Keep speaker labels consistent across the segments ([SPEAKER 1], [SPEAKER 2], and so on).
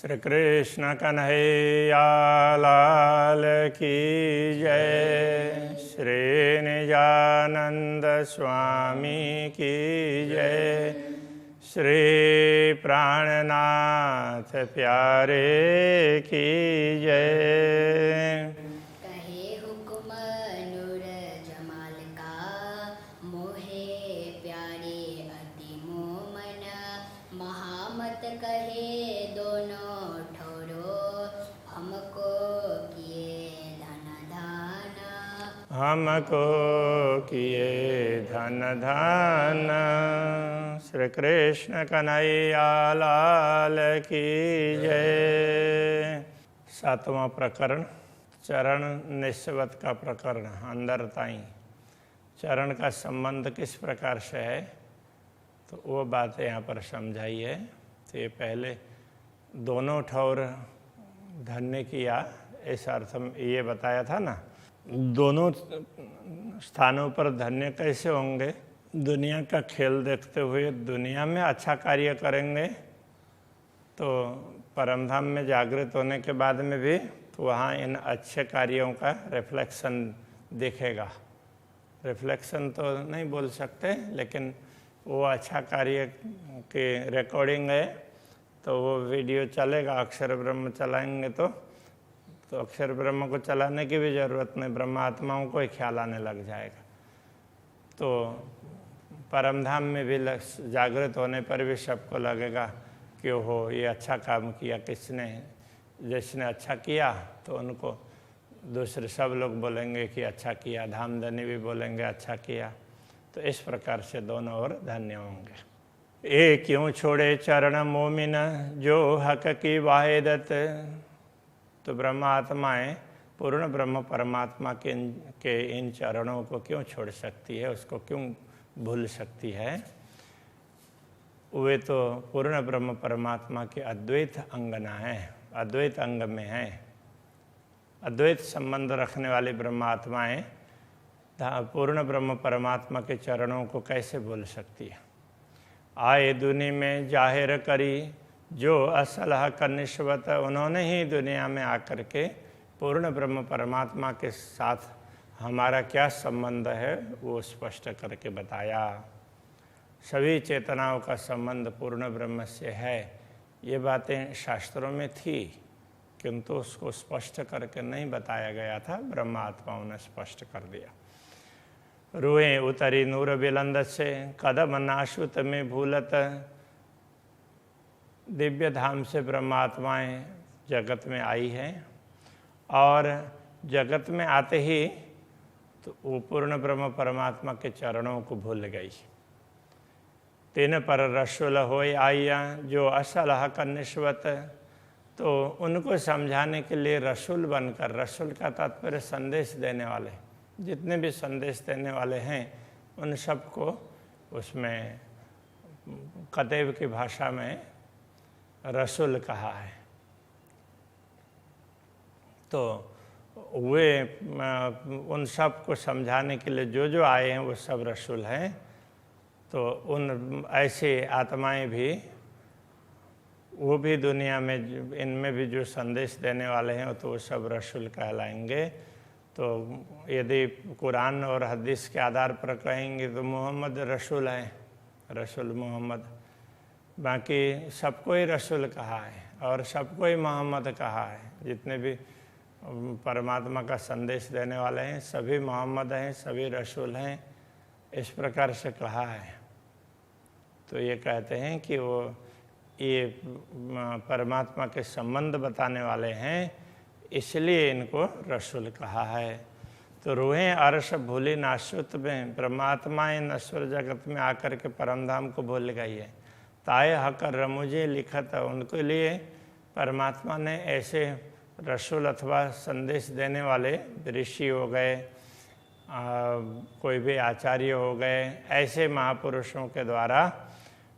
[SPEAKER 1] श्री कृष्ण कन्हैया लाल की जय। श्री निजानंद स्वामी की जय। श्री प्राणनाथ प्यारे की जय।
[SPEAKER 2] कहे हुक्म नूर जमाल का, मोहे प्यारे अति मोमन। महामत कहे दोनों ठौरो, हमको किए धन धान।
[SPEAKER 1] हमको किए धन धान। श्री कृष्ण कन्हैया लाल की जय। सातवां प्रकरण चरण निस्वत का प्रकरण। अंदर ताई चरण का संबंध किस प्रकार से है, तो वो बात यहाँ पर समझाई है। तो ये पहले दोनों ठौर धन्य किया, इस अर्थ में ये बताया था ना। दोनों स्थानों पर धन्य कैसे होंगे? दुनिया का खेल देखते हुए दुनिया में अच्छा कार्य करेंगे तो परमधाम में जागृत होने के बाद में भी तो वहाँ इन अच्छे कार्यों का रिफ्लेक्शन दिखेगा। रिफ्लेक्शन तो नहीं बोल सकते, लेकिन वो अच्छा कार्य की रिकॉर्डिंग है तो वो वीडियो चलेगा। अक्षर ब्रह्म चलाएंगे तो अक्षर ब्रह्म को चलाने की भी ज़रूरत नहीं, ब्रह्म आत्माओं को ही ख्याल आने लग जाएगा। तो परमधाम में भी जागृत होने पर भी सबको लगेगा कि ओहो ये अच्छा काम किया किसने। जिसने अच्छा किया तो उनको दूसरे सब लोग बोलेंगे कि अच्छा किया, धामधनी भी बोलेंगे अच्छा किया। तो इस प्रकार से दोनों ओर धन्य होंगे। ये क्यों छोड़े चरण मोमिन, जो हक की वाहिदत। तो ब्रह्मात्माएँ पूर्ण ब्रह्म परमात्मा के इन चरणों को क्यों छोड़ सकती है, उसको क्यों भूल सकती है? वे तो पूर्ण ब्रह्म परमात्मा के अद्वैत अंगना है, अद्वैत अंग में है। अद्वैत संबंध रखने वाली ब्रह्मात्माएँ पूर्ण ब्रह्म परमात्मा के चरणों को कैसे भूल सकती है? आए दुनिया में जाहिर करी, जो असल हक निस्वत। उन्होंने ही दुनिया में आकर के पूर्ण ब्रह्म परमात्मा के साथ हमारा क्या संबंध है वो स्पष्ट करके बताया। सभी चेतनाओं का संबंध पूर्ण ब्रह्म से है, ये बातें शास्त्रों में थी, किंतु उसको स्पष्ट करके नहीं बताया गया था। ब्रह्म आत्माओं ने स्पष्ट कर दिया। रूहें उतरी नूर बिलंद से, कदम नाशुत में भूलत। दिव्य धाम से ब्रह्मात्माएँ जगत में आई हैं और जगत में आते ही तो वो पूर्ण ब्रह्म परमात्मा के चरणों को भूल गई। तीन पर रसूल होय आइया, जो असल हक निस्वत। तो उनको समझाने के लिए रसूल बनकर, रसूल का तात्पर्य संदेश देने वाले, जितने भी संदेश देने वाले हैं उन सबको उसमें कतेब की भाषा में रसूल कहा है। तो वे उन सब को समझाने के लिए जो जो आए हैं वो सब रसूल हैं। तो उन ऐसे आत्माएं भी, वो भी दुनिया में इनमें भी जो संदेश देने वाले हैं तो वो सब रसूल कहलाएंगे। तो यदि कुरान और हदीस के आधार पर कहेंगे तो मोहम्मद रसूल हैं, रसूल मोहम्मद। बाकी सबको ही रसूल कहा है और सबको ही मोहम्मद कहा है। जितने भी परमात्मा का संदेश देने वाले हैं सभी मोहम्मद हैं, सभी रसूल हैं, इस प्रकार से कहा है। तो ये कहते हैं कि वो ये परमात्मा के संबंध बताने वाले हैं, इसलिए इनको रसूल कहा है। तो रूहें अर्श भूली नाशुत में, ब्रह्मात्माएँ नश्वर जगत में आकर के परमधाम को भूल गई है। ताए हक रमुझे लिखत, उनके लिए परमात्मा ने ऐसे रसूल अथवा संदेश देने वाले ऋषि हो गए, कोई भी आचार्य हो गए, ऐसे महापुरुषों के द्वारा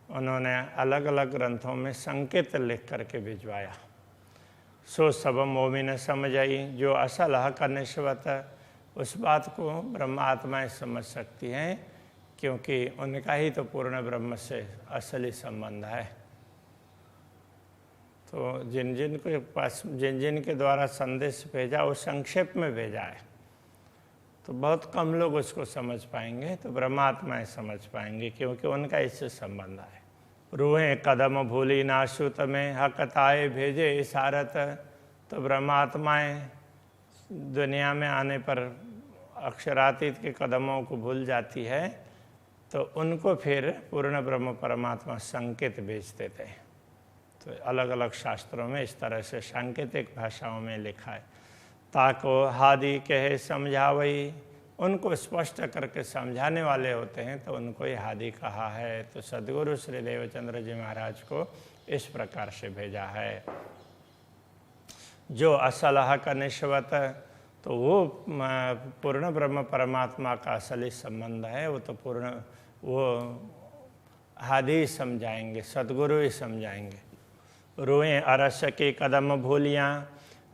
[SPEAKER 1] उन्होंने अलग अलग ग्रंथों में संकेत लिख करके भिजवाया। सो सब मोमिन समझ आई, जो असल हक निस्वत। उस बात को ब्रह्म आत्माएँ समझ सकती हैं क्योंकि उनका ही तो पूर्ण ब्रह्म से असली संबंध है। तो जिन जिन के पास जिन के द्वारा संदेश भेजा वो संक्षेप में भेजा है, तो बहुत कम लोग उसको समझ पाएंगे, तो ब्रह्मात्माएं समझ पाएंगे क्योंकि उनका इससे संबंध है। रूहें कदम भूली नाशुत में हकताए भेजे इशारत, तो ब्रह्मात्माएं दुनिया में आने पर अक्षरातीत के कदमों को भूल जाती है, तो उनको फिर पूर्ण ब्रह्म परमात्मा संकेत भेजते थे। तो अलग अलग शास्त्रों में इस तरह से सांकेतिक भाषाओं में लिखा है। ताको हादि कहे समझावई, उनको स्पष्ट करके समझाने वाले होते हैं तो उनको ही हादि कहा है। तो सद्गुरु श्री देवचंद्र जी महाराज को इस प्रकार से भेजा है। जो असल हक निश्वत, तो वो पूर्ण ब्रह्म परमात्मा का असली संबंध है, वो तो पूर्ण वो हादि समझाएंगे, सद्गुरु ही समझाएंगे। रूएं अरस के कदम भूलियाँ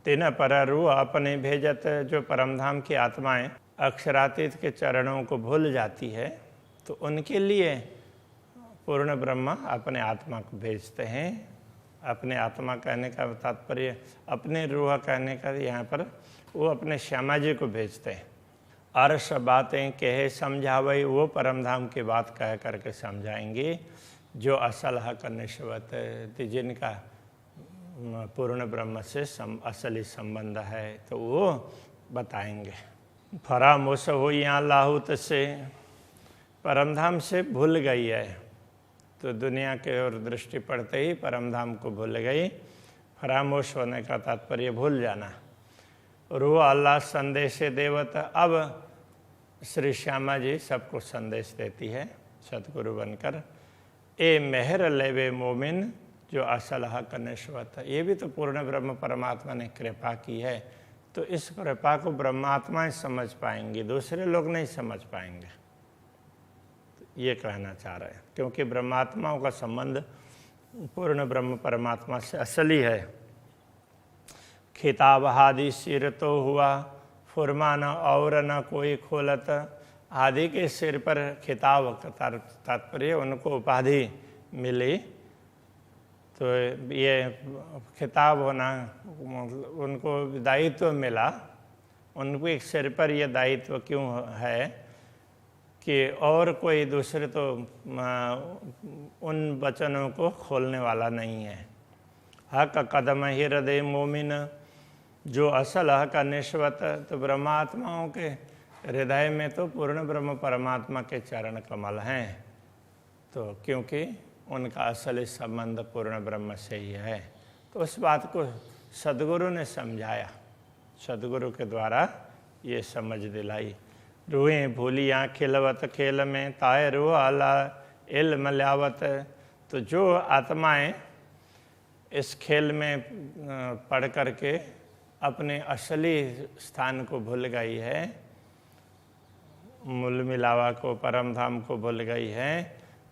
[SPEAKER 1] तिन पर रू अपने भेजत, जो परमधाम की आत्माएं अक्षरातीत के चरणों को भूल जाती है तो उनके लिए पूर्ण ब्रह्मा अपने आत्मा को भेजते हैं। अपने आत्मा कहने का तात्पर्य अपने रूह कहने का यहाँ पर वो अपने श्यामा जी को भेजते हैं। अर्श बातें कहे समझावई, वो परमधाम की बात कह करके समझाएंगे। जो असल हक निश्वत, जिनका पूर्ण ब्रह्म से असली संबंध है तो वो बताएंगे। फरामोश हो यहाँ लाहुत से, परमधाम से भूल गई है, तो दुनिया के ओर दृष्टि पड़ते ही परमधाम को भूल गई। फरामोश होने का तात्पर्य भूल जाना। रू अल्लाह संदेश देवत, अब श्री श्यामा जी सबको संदेश देती है सतगुरु बनकर। ए मेहर लेवे मोमिन, जो असल हक निश्वत, ये भी तो पूर्ण ब्रह्म परमात्मा ने कृपा की है, तो इस कृपा को ब्रह्मात्माएं समझ पाएंगी, दूसरे लोग नहीं समझ पाएंगे। तो ये कहना चाह रहे हैं, क्योंकि ब्रह्मात्माओं का संबंध पूर्ण ब्रह्म परमात्मा से असली है। खिताब हादि सिर तो हुआ, फुरमा न और न कोई खोलत, आदि के सिर पर खिताब का तात्पर्य उनको उपाधि मिली, तो ये खिताब होना उनको दायित्व मिला। उनको एक सिर पर यह दायित्व क्यों है कि और कोई दूसरे तो उन वचनों को खोलने वाला नहीं है। हक कदम ही हृदय मोमिन, जो असल हक निश्वत, तो ब्रह्मात्माओं के हृदय में तो पूर्ण ब्रह्म परमात्मा के चरण कमल हैं, तो क्योंकि उनका असली संबंध पूर्ण ब्रह्म से ही है। तो उस बात को सद्गुरु ने समझाया, सद्गुरु के द्वारा ये समझ दिलाई। रूहें भूलियाँ खिलवत खेल में, ताए रूह आला इल्म ल्यावत, तो जो आत्माएं इस खेल में पढ़ करके अपने असली स्थान को भूल गई है, मूल मिलावा को, परमधाम को भूल गई है,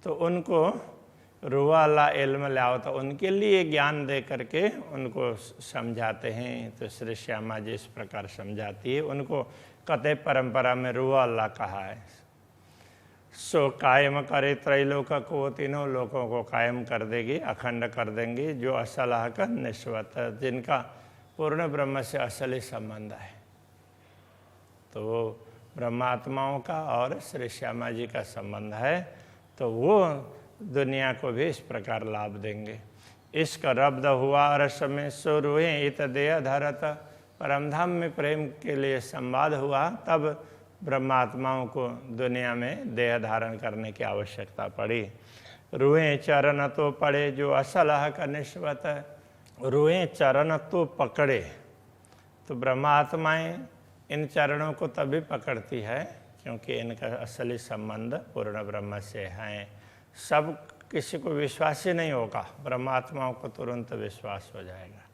[SPEAKER 1] तो उनको रूह आला इल्म ल्यावत, उनके लिए ज्ञान दे करके उनको समझाते हैं। तो श्री श्यामा जी इस प्रकार समझाती है। उनको कते परंपरा में रूह अल्लाह कहा है। सो कायम करे त्रैलोक को, तीनों लोकों को कायम कर देगी, अखंड कर देंगी। जो असल हक निश्वत, जिनका पूर्ण ब्रह्म से असली संबंध है, तो वो ब्रह्मात्माओं का और श्री श्यामा जी का संबंध है, तो वो दुनिया को भी इस प्रकार लाभ देंगे। इश्क रब्द हुआ रस में, सो रूहें इत देह धरत, परमधाम में प्रेम के लिए संवाद हुआ, तब ब्रह्मात्माओं को दुनिया में देह धारण करने की आवश्यकता पड़ी। रूहें चरण तो पड़े, जो असल हक निश्वत, रूहें चरण तो पकड़े, तो ब्रह्मात्माएं इन चरणों को तभी पकड़ती है क्योंकि इनका असली संबंध पूर्ण ब्रह्म से है। सब किसी को विश्वास ही नहीं होगा, ब्रह्मात्माओं को तुरंत विश्वास हो जाएगा।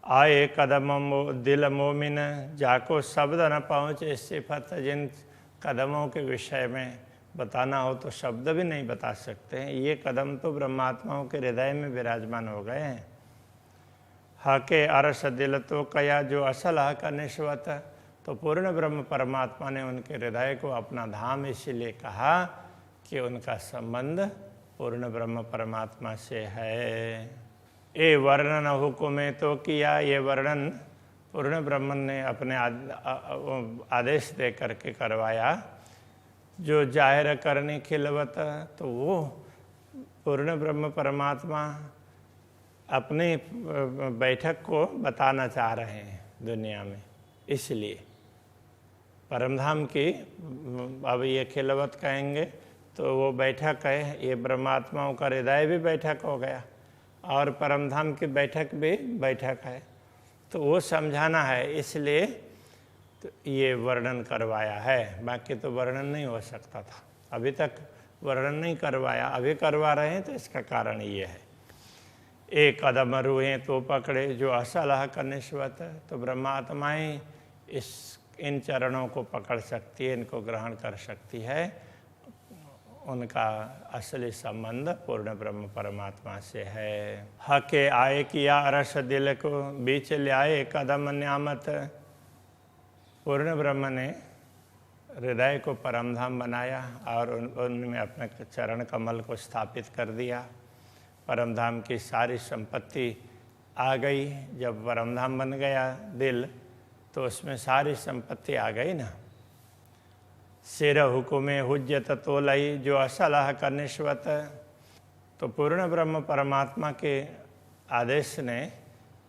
[SPEAKER 1] आए कदम दिल मोमिन, जाको शब्द न पहुँचे सिफत, जिन कदमों के विषय में बताना हो तो शब्द भी नहीं बता सकते हैं। ये कदम तो ब्रह्मात्माओं के हृदय में विराजमान हो गए हैं। हके अरस दिल तो कया, जो असल हक निश्वत, तो पूर्ण ब्रह्म परमात्मा ने उनके हृदय को अपना धाम इसीलिए कहा कि उनका संबंध पूर्ण ब्रह्म परमात्मा से है। ये वर्णन हुक्म तो किया, ये वर्णन पूर्ण ब्रह्मन ने अपने आदेश दे करके करवाया। जो जाहिर करने खिलवत, तो वो पूर्ण ब्रह्म परमात्मा अपनी बैठक को बताना चाह रहे हैं दुनिया में। इसलिए परमधाम की अब ये खिलवत कहेंगे तो वो बैठक है, ये ब्रह्मात्माओं का हृदय भी बैठक हो गया और परमधाम की बैठक भी बैठक है। तो वो समझाना है, इसलिए तो ये वर्णन करवाया है। बाकी तो वर्णन नहीं हो सकता था, अभी तक वर्णन नहीं करवाया, अभी करवा रहे हैं। तो इसका कारण ये है, एक कदम रुए तो पकड़े जो असलह का निस्वत, तो ब्रह्मात्माएँ इन चरणों को पकड़ सकती है, इनको ग्रहण कर सकती है। उनका असली संबंध पूर्ण ब्रह्म परमात्मा से है। हके आए किया अरस दिल को, बीच ले आए कदम न्यामत। पूर्ण ब्रह्म ने हृदय को परमधाम बनाया और उनमें अपने चरण कमल को स्थापित कर दिया। परमधाम की सारी संपत्ति आ गई। जब परमधाम बन गया दिल, तो उसमें सारी संपत्ति आ गई ना। सिर हुकुमे हुज्जत तोलई, जो असलह का निस्वत। तो पूर्ण ब्रह्म परमात्मा के आदेश ने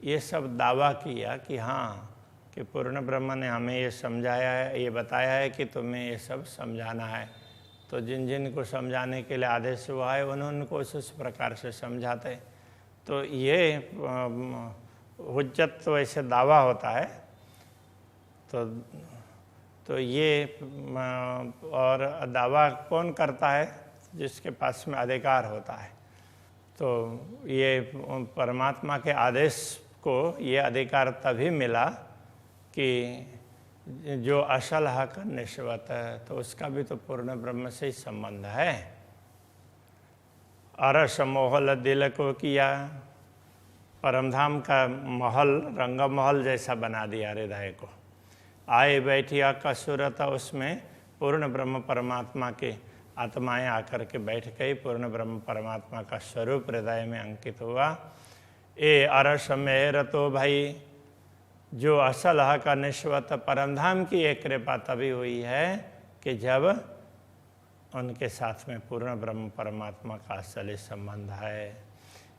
[SPEAKER 1] ये सब दावा किया कि हाँ, कि पूर्ण ब्रह्म ने हमें ये समझाया है, ये बताया है कि तुम्हें ये सब समझाना है। तो जिन जिन को समझाने के लिए आदेश हुआ है उन्होंने को उस प्रकार से समझाते। तो ये हुज्जत तो ऐसे दावा होता है। तो ये और दावा कौन करता है? जिसके पास में अधिकार होता है। तो ये परमात्मा के आदेश को ये अधिकार तभी मिला कि जो असल हक निस्वत है, तो उसका भी तो पूर्ण ब्रह्म से ही संबंध है। अरस मोहल दिल को किया, परमधाम का महल रंग महल जैसा बना दिया हृदय को। आए बैठिया का सूरत, उसमें पूर्ण ब्रह्म परमात्मा के आत्माएं आकर के बैठ गई। पूर्ण ब्रह्म परमात्मा का स्वरूप हृदय में अंकित हुआ। ए अरस मेहर तो भाई, जो असल हक निस्वत। परमधाम की एक कृपा तभी हुई है कि जब उनके साथ में पूर्ण ब्रह्म परमात्मा का असली संबंध है।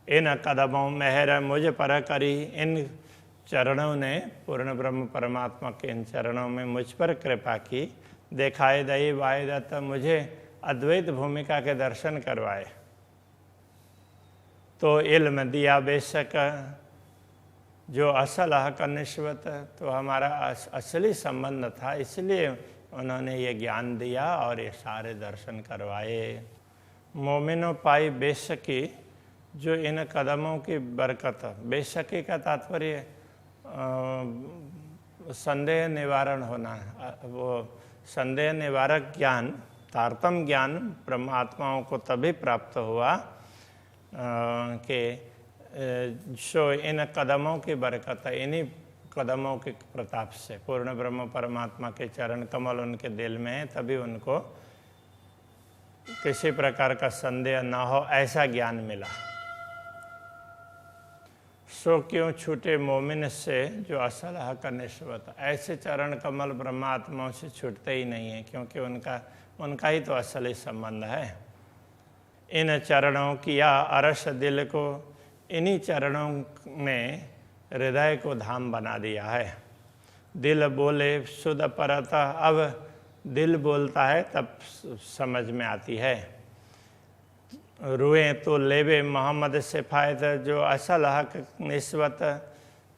[SPEAKER 1] इन कदमों मेहर मुझ पर करी, इन चरणों ने, पूर्ण ब्रह्म परमात्मा के इन चरणों में मुझ पर कृपा की। देखाए दई वायदत, मुझे अद्वैत भूमिका के दर्शन करवाए। तो इल्म दिया बेशक, जो असल हक निस्वत। तो हमारा असली संबंध था, इसलिए उन्होंने ये ज्ञान दिया और ये सारे दर्शन करवाए। मोमिनो पाई बेशकी, जो इन कदमों की बरकत। बेशकी का तात्पर्य संदेह निवारण होना। वो संदेह निवारक ज्ञान, तारतम ज्ञान ब्रह्मात्माओं को तभी प्राप्त हुआ कि जो इन कदमों की बरकत है, इन्हीं कदमों के प्रताप से। पूर्ण ब्रह्म परमात्मा के चरण कमल उनके दिल में है, तभी उनको किसी प्रकार का संदेह ना हो, ऐसा ज्ञान मिला। सो क्यों छूटे मोमिन से, जो असल हक निस्वत। ऐसे चरण कमल ब्रह्मात्माओं से छूटते ही नहीं है, क्योंकि उनका ही तो असली संबंध है। इन चरणों किया अरस दिल को, इन्हीं चरणों ने हृदय को धाम बना दिया है। दिल बोले सुध परता, अब दिल बोलता है तब समझ में आती है। रुए तो लेबे मोहम्मद से फ़ायदा, जो असल हक निस्वत।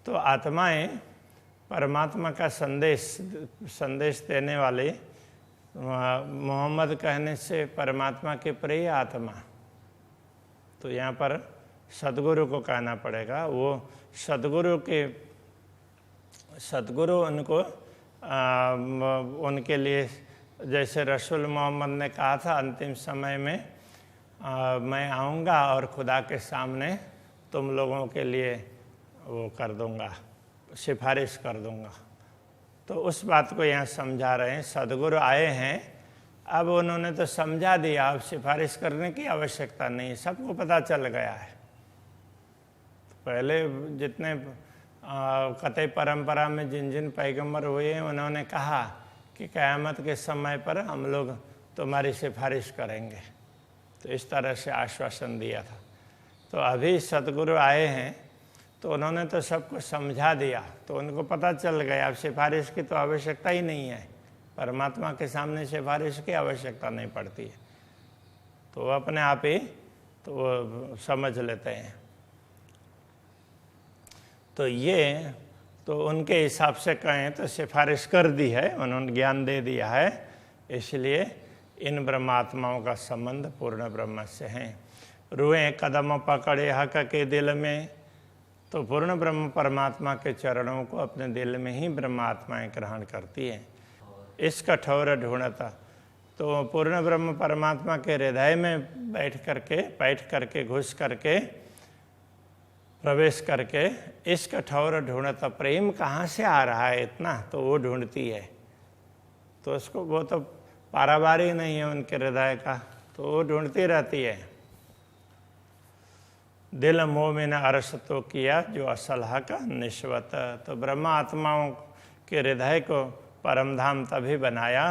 [SPEAKER 1] तो आत्माएं परमात्मा का संदेश देने वाले मोहम्मद कहने से परमात्मा के प्रिय आत्मा। तो यहाँ पर सद्गुरु को कहना पड़ेगा। वो सद्गुरु उनको उनके लिए, जैसे रसूल मोहम्मद ने कहा था अंतिम समय में मैं आऊँगा और खुदा के सामने तुम लोगों के लिए वो कर दूँगा, सिफारिश कर दूँगा। तो उस बात को यहाँ समझा रहे हैं। सद्गुरु आए हैं, अब उन्होंने तो समझा दिया, अब सिफारिश करने की आवश्यकता नहीं, सबको पता चल गया है। पहले जितने कतई परंपरा में जिन जिन पैगंबर हुए हैं उन्होंने कहा कि क़यामत के समय पर हम लोग तुम्हारी सिफारिश करेंगे, तो इस तरह से आश्वासन दिया था। तो अभी सतगुरु आए हैं तो उन्होंने तो सबको समझा दिया, तो उनको पता चल गया अब सिफारिश की तो आवश्यकता ही नहीं है, परमात्मा के सामने सिफारिश की आवश्यकता नहीं पड़ती है, तो वो अपने आप ही तो वो समझ लेते हैं। तो ये तो उनके हिसाब से कहें तो सिफारिश कर दी है, उन्होंने ज्ञान दे दिया है, इसलिए इन ब्रह्मात्माओं का संबंध पूर्ण ब्रह्म से है। रुएं कदम पकड़े हक के दिल में, तो पूर्ण ब्रह्म परमात्मा के चरणों को अपने दिल में ही ब्रह्मात्माएं ग्रहण करती हैं। इस कठोर ढूंढता, तो पूर्ण ब्रह्म परमात्मा के हृदय में बैठ करके घुस करके प्रवेश करके इस कठोर ढूंढता, प्रेम कहाँ से आ रहा है इतना, तो वो ढूंढती है। तो उसको वो तो पारावार ही नहीं है उनके हृदय का, तो वो ढूंढती रहती है। दिल मोह में न अरस तो किया जो असल हक निश्वत, तो ब्रह्मा आत्माओं के हृदय को परमधाम तभी बनाया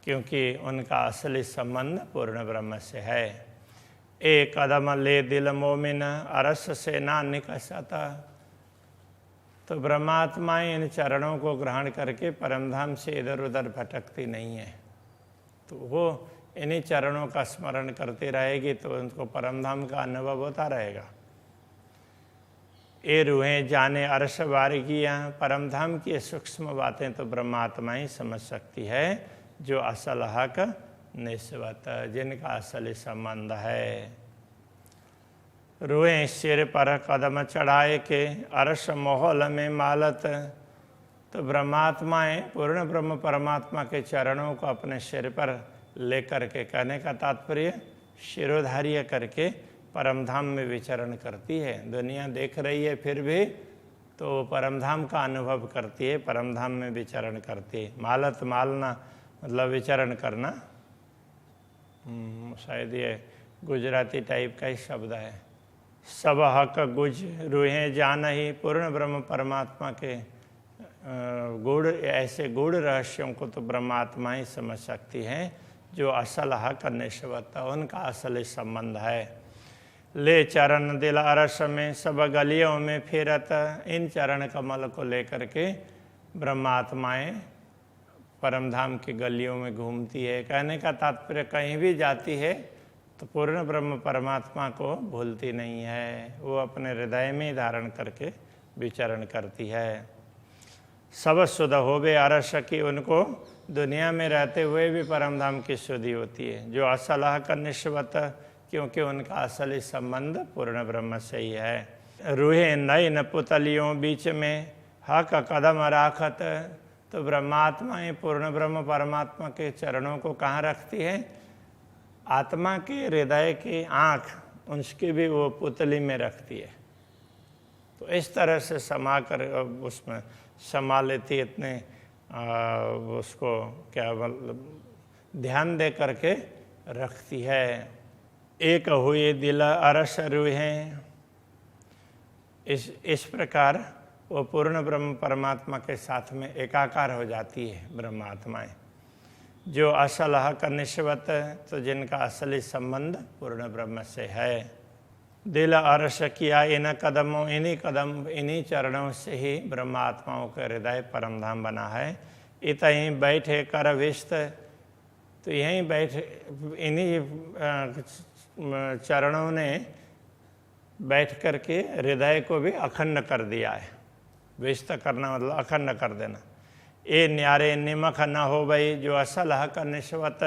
[SPEAKER 1] क्योंकि उनका असली संबंध पूर्ण ब्रह्म से है। एक कदम ले दिल मोमिन अरस से ना निकसता, तो ब्रह्मात्माएं इन चरणों को ग्रहण करके परमधाम से इधर उधर भटकती नहीं है, तो वो इन्हीं चरणों का स्मरण करती रहेगी तो उनको परमधाम का अनुभव होता रहेगा। ए रूहें जाने अर्श वारिगियाँ, परमधाम की सूक्ष्म बातें तो ब्रह्मात्मा ही समझ सकती है, जो असल हक निस्वत, जिनका असली संबंध है। रूहें सिर पर कदम चढ़ाए के अर्श मोहल में मालत, तो ब्रह्मात्माएं पूर्ण ब्रह्म परमात्मा के चरणों को अपने सिर पर लेकर के, कहने का तात्पर्य शिरोधार्य करके परमधाम में विचरण करती है। दुनिया देख रही है फिर भी तो परमधाम का अनुभव करती है, परमधाम में विचरण करती है। मालत मालना मतलब विचरण करना, शायद ये गुजराती टाइप का ही शब्द है। सब हक गुज रूहें जान ही, पूर्ण ब्रह्म परमात्मा के गूढ़ ऐसे गूढ़ रहस्यों को तो ब्रह्मात्मा ही समझ सकती हैं, जो असल हक निश्वत, उनका असली संबंध है। ले चरण दिल अरस में सब गलियों में फिरत, इन चरण कमल को लेकर के ब्रह्मात्माएं परमधाम की गलियों में घूमती है। कहने का तात्पर्य कहीं भी जाती है तो पूर्ण ब्रह्म परमात्मा को भूलती नहीं है, वो अपने हृदय में धारण करके विचरण करती है। सब शुद्ध होवे अरस की, उनको दुनिया में रहते हुए भी परमधाम की शुद्धि होती है, जो असल हक निश्वत, क्योंकि उनका असली संबंध पूर्ण ब्रह्म से ही है। रूहे नई न पुतलियों बीच में हक कदम राखत, तो ब्रह्मात्माएं पूर्ण ब्रह्म परमात्मा के चरणों को कहाँ रखती है? आत्मा के हृदय की आँख उसकी भी वो पुतली में रखती है, तो इस तरह से समा कर उसमें समा लेती, इतने उसको क्या मतलब ध्यान दे करके रखती है। एक हुए दिल अरस रूहें, इस प्रकार वो पूर्ण ब्रह्म परमात्मा के साथ में एकाकार हो जाती है ब्रह्मात्माएं, जो असल हक निश्वत, तो जिनका असली संबंध पूर्ण ब्रह्म से है। दिल अरस किया इन कदमों, इन्हीं चरणों से ही ब्रह्मात्माओं का हृदय परमधाम बना है। इतहीं बैठे कर विस्त, तो यहीं बैठे इन्हीं चरणों ने बैठ कर के हृदय को भी अखंड कर दिया है। विस्त करना मतलब अखंड कर देना। ए न्यारे निमख न हो भाई, जो असल हक निश्वत,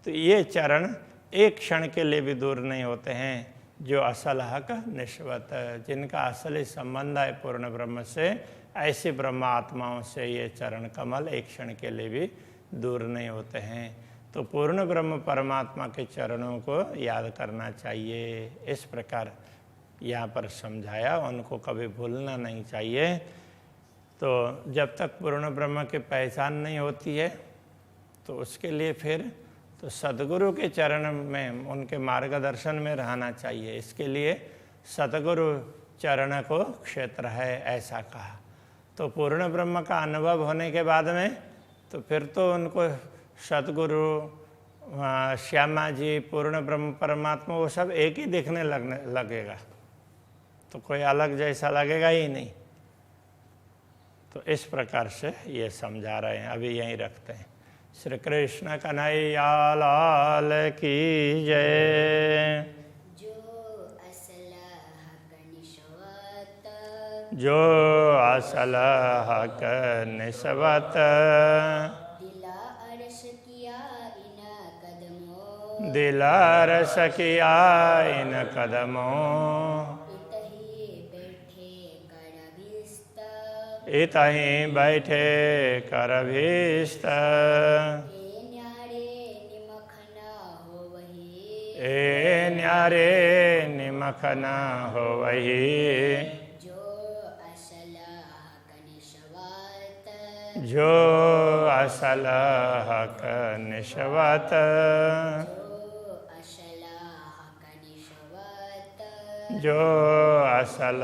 [SPEAKER 1] तो ये चरण एक क्षण के लिए भी दूर नहीं होते हैं, जो असल हक निश्वत, जिनका असली संबंध है पूर्ण ब्रह्म से, ऐसे ब्रह्मात्माओं से ये चरण कमल एक क्षण के लिए भी दूर नहीं होते हैं। तो पूर्ण ब्रह्म परमात्मा के चरणों को याद करना चाहिए, इस प्रकार यहाँ पर समझाया, उनको कभी भूलना नहीं चाहिए। तो जब तक पूर्ण ब्रह्म की पहचान नहीं होती है तो उसके लिए फिर तो सद्गुरु के चरण में, उनके मार्गदर्शन में रहना चाहिए। इसके लिए सतगुरु चरण को क्षेत्र है, ऐसा कहा। तो पूर्ण ब्रह्म का अनुभव होने के बाद में तो फिर तो उनको सतगुरु, श्यामा जी, पूर्ण ब्रह्म परमात्मा वो सब एक ही दिखने लगेगा, तो कोई अलग जैसा लगेगा ही नहीं। तो इस प्रकार से ये समझा रहे हैं। अभी यहीं रखते हैं। श्री कृष्ण कन्हैया लाल की जय। जो असल हक निस्बत दिला अरस किया इन कदमों इतहीं बैठे कर भीस्त ए न्यारे निमख न हो वही जो असल हक निस्बत जो असल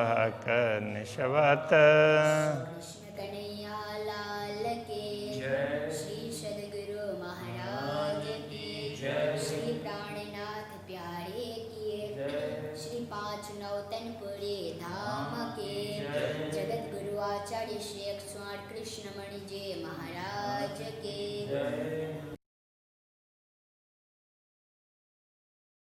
[SPEAKER 1] हक निस्बत।
[SPEAKER 2] कृष्ण कन्हैया लाल की जय। श्री सद्गुरु महाराज की जय। श्री प्राणनाथ प्यारे की जय। श्री पांच नौतनपुरी धाम के जगत गुरु आचार्य श्री 108 कृष्णमणि जी महाराज के जय।